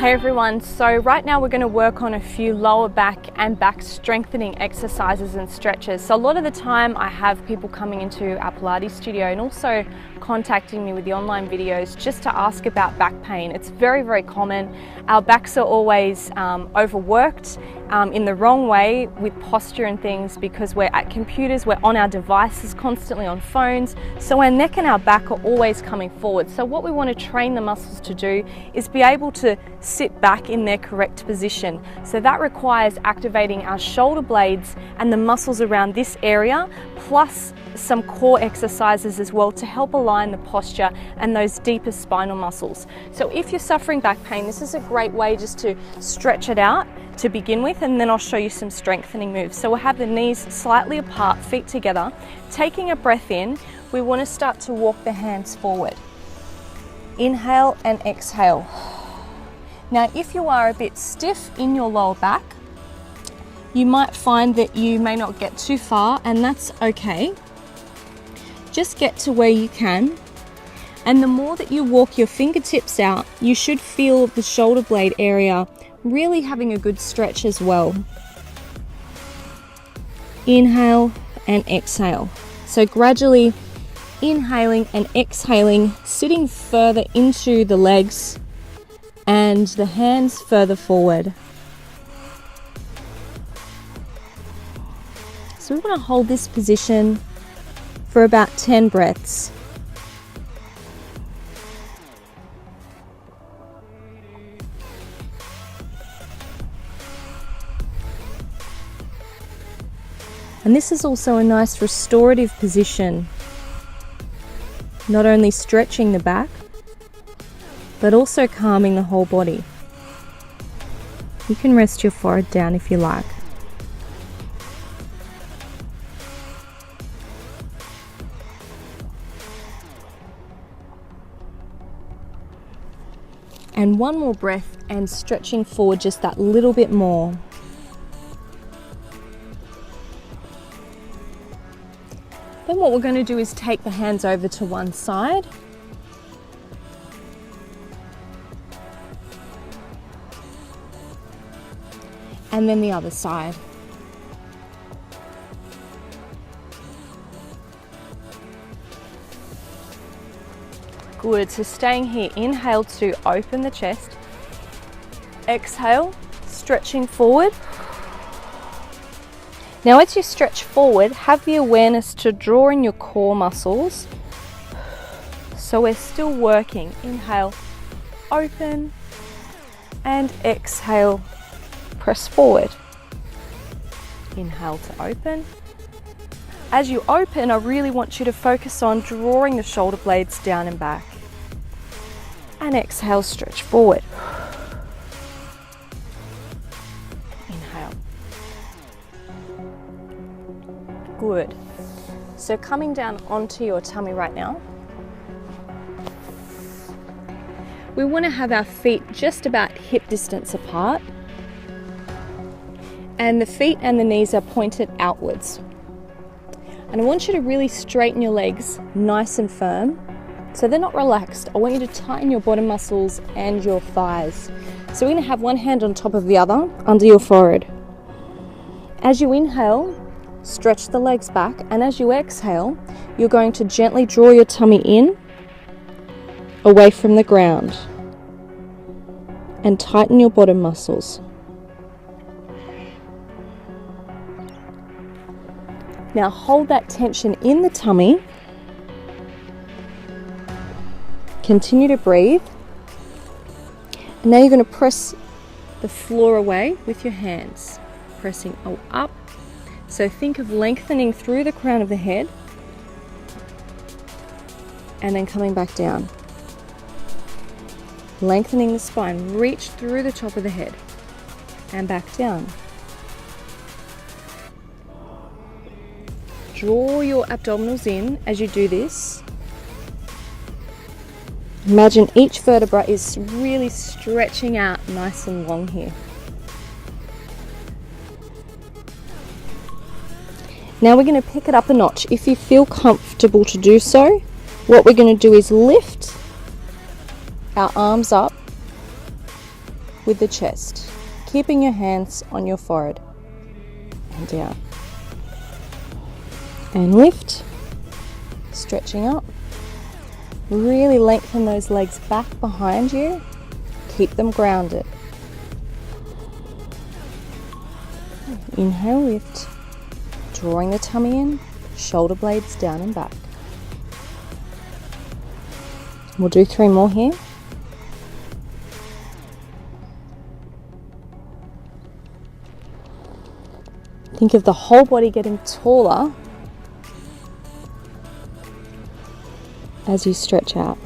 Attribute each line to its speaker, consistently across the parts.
Speaker 1: Hey everyone, so right now we're going to work on a few lower back and back strengthening exercises and stretches. So a lot of the time I have people coming into our Pilates studio and also contacting me with the online videos just to ask about back pain. It's very, very common. Our backs are always overworked in the wrong way with posture and things because we're at computers, we're on our devices, constantly on phones. So our neck and our back are always coming forward. So what we want to train the muscles to do is be able to sit back in their correct position. So that requires activating our shoulder blades and the muscles around this area, plus some core exercises as well to help align the posture and those deeper spinal muscles. So if you're suffering back pain, this is a great way just to stretch it out to begin with, and then I'll show you some strengthening moves. So we'll have the knees slightly apart, feet together. Taking a breath in, we want to start to walk the hands forward. Inhale and exhale. Now, if you are a bit stiff in your lower back, you might find that you may not get too far, and that's okay. Just get to where you can. And the more that you walk your fingertips out, you should feel the shoulder blade area really having a good stretch as well. Inhale and exhale. So gradually inhaling and exhaling, sitting further into the legs and the hands further forward. So we want to hold this position for about 10 breaths. And this is also a nice restorative position, not only stretching the back, but also calming the whole body. You can rest your forehead down if you like. And one more breath and stretching forward just that little bit more. Then what we're going to do is take the hands over to one side. And then the other side. Good, so staying here, inhale to open the chest. Exhale, stretching forward. Now as you stretch forward, have the awareness to draw in your core muscles. So we're still working. Inhale, open, and exhale, press forward. Inhale to open. As you open, I really want you to focus on drawing the shoulder blades down and back. And exhale, stretch forward. Inhale. Good. So coming down onto your tummy right now. We want to have our feet just about hip distance apart. And the feet and the knees are pointed outwards. And I want you to really straighten your legs nice and firm. So they're not relaxed. I want you to tighten your bottom muscles and your thighs. So we're going to have one hand on top of the other under your forehead. As you inhale, stretch the legs back, and as you exhale, you're going to gently draw your tummy in, away from the ground, and tighten your bottom muscles. Now hold that tension in the tummy. Continue to breathe. And now you're going to press the floor away with your hands, pressing up. So think of lengthening through the crown of the head and then coming back down. Lengthening the spine, reach through the top of the head and back down. Draw your abdominals in as you do this. Imagine each vertebra is really stretching out nice and long here. Now we're going to pick it up a notch. If you feel comfortable to do so, what we're going to do is lift our arms up with the chest, keeping your hands on your forehead and down. And lift, stretching up. Really lengthen those legs back behind you. Keep them grounded. Inhale, lift, drawing the tummy in, shoulder blades down and back. We'll do 3 more here. Think of the whole body getting taller as you stretch out.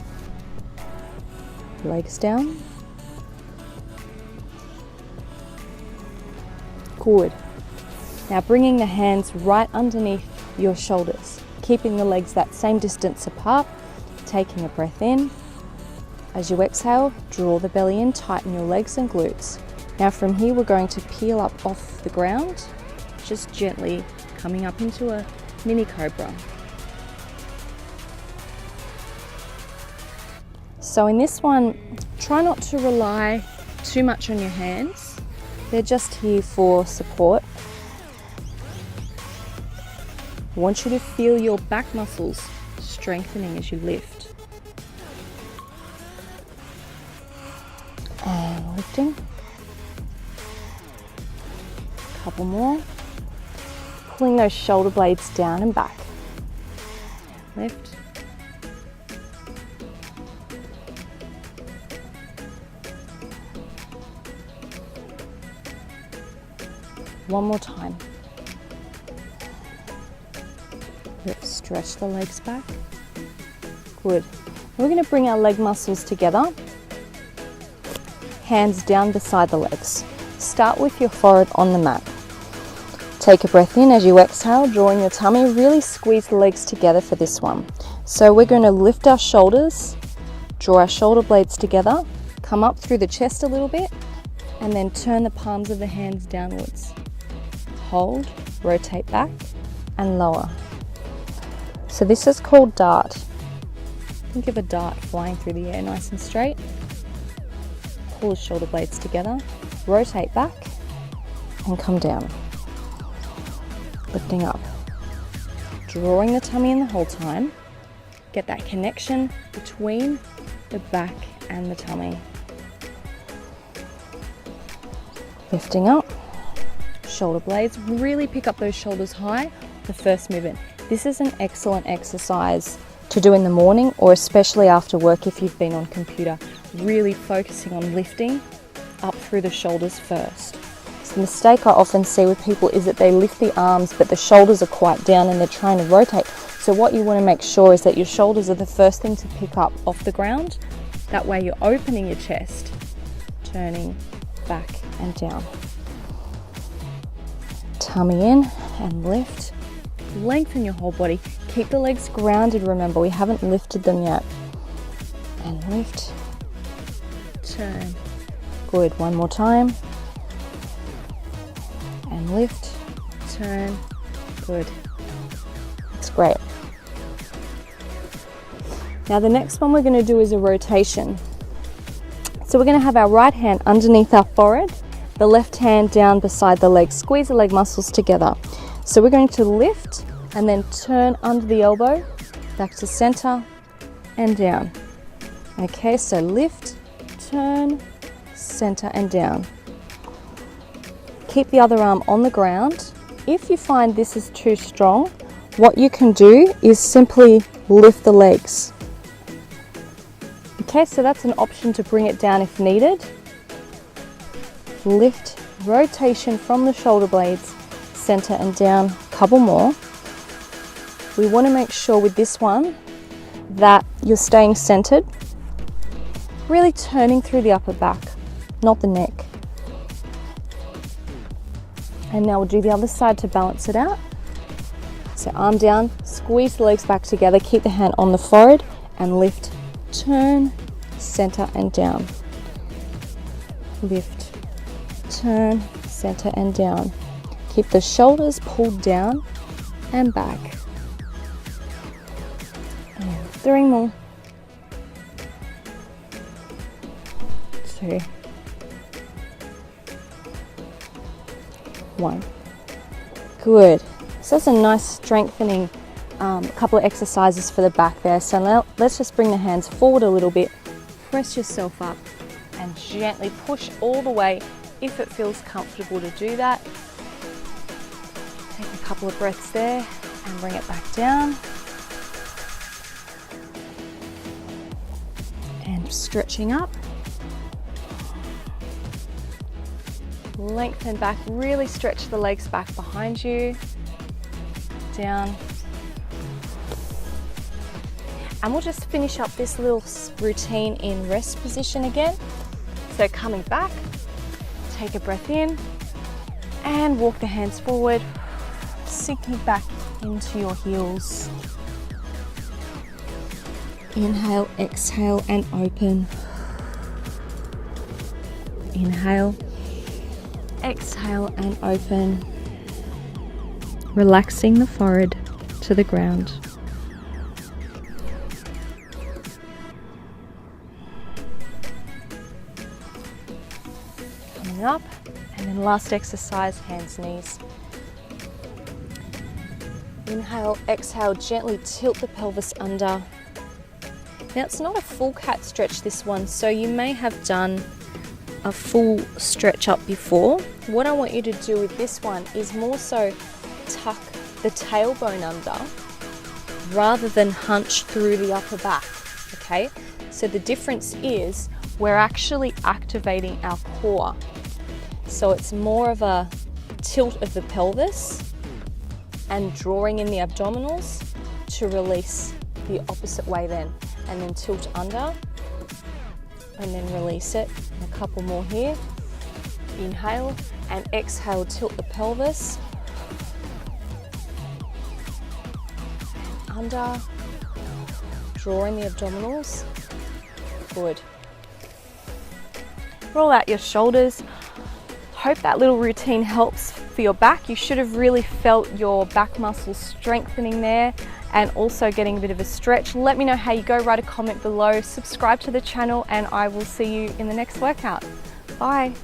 Speaker 1: Legs down. Good. Now bringing the hands right underneath your shoulders, keeping the legs that same distance apart, taking a breath in. As you exhale, draw the belly in, tighten your legs and glutes. Now from here we're going to peel up off the ground, just gently coming up into a mini cobra. So in this one, try not to rely too much on your hands. They're just here for support. I want you to feel your back muscles strengthening as you lift. And lifting. A couple more. Pulling those shoulder blades down and back. Lift. One more time. Let's stretch the legs back. Good. We're going to bring our leg muscles together. Hands down beside the legs. Start with your forehead on the mat. Take a breath in as you exhale, drawing your tummy. Really squeeze the legs together for this one. So we're going to lift our shoulders, draw our shoulder blades together, come up through the chest a little bit, and then turn the palms of the hands downwards. Hold, rotate back, and lower. So this is called dart. Think of a dart flying through the air nice and straight. Pull the shoulder blades together, rotate back, and come down. Lifting up. Drawing the tummy in the whole time. Get that connection between the back and the tummy. Lifting up. Shoulder blades. Really pick up those shoulders high. The first movement. This is an excellent exercise to do in the morning or especially after work if you've been on computer. Really focusing on lifting up through the shoulders first. So the mistake I often see with people is that they lift the arms but the shoulders are quite down and they're trying to rotate. So what you want to make sure is that your shoulders are the first thing to pick up off the ground. That way you're opening your chest, turning back and down. Tummy in and lift. Lengthen your whole body. Keep the legs grounded, remember, we haven't lifted them yet. And lift, turn. Good, one more time. And lift, turn. Good. That's great. Now the next one we're going to do is a rotation. So we're going to have our right hand underneath our forehead, the left hand down beside the leg. Squeeze the leg muscles together. So we're going to lift and then turn under the elbow, back to center and down. Okay, so lift, turn, center and down. Keep the other arm on the ground. If you find this is too strong, what you can do is simply lift the legs. Okay, so that's an option to bring it down if needed. Lift, rotation from the shoulder blades, center and down. Couple more. We want to make sure with this one that you're staying centered, really turning through the upper back, not the neck. And now we'll do the other side to balance it out. So arm down, squeeze the legs back together, keep the hand on the forehead and lift, turn, center and down. Lift, turn, center and down. Keep the shoulders pulled down and back. And 3 more. 2. 1. Good. So that's a nice strengthening couple of exercises for the back there. So now let's just bring the hands forward a little bit, press yourself up and gently push all the way if it feels comfortable to do that. Take a couple of breaths there and bring it back down. And stretching up. Lengthen back, really stretch the legs back behind you. Down. And we'll just finish up this little routine in rest position again. So coming back, take a breath in and walk the hands forward, sinking back into your heels. Inhale, exhale and open. Inhale, exhale and open. Relaxing the forehead to the ground. Coming up, and then last exercise, hands, knees. Inhale, exhale, gently tilt the pelvis under. Now it's not a full cat stretch, this one, so you may have done a full stretch up before. What I want you to do with this one is more so tuck the tailbone under rather than hunch through the upper back, okay? So the difference is we're actually activating our core. So it's more of a tilt of the pelvis and drawing in the abdominals to release the opposite way then. And then tilt under and then release it. And a couple more here. Inhale and exhale, tilt the pelvis. Under, draw in the abdominals. Good. Roll out your shoulders. Hope that little routine helps for your back. You should have really felt your back muscles strengthening there and also getting a bit of a stretch. Let me know how you go, write a comment below, subscribe to the channel, and I will see you in the next workout. Bye.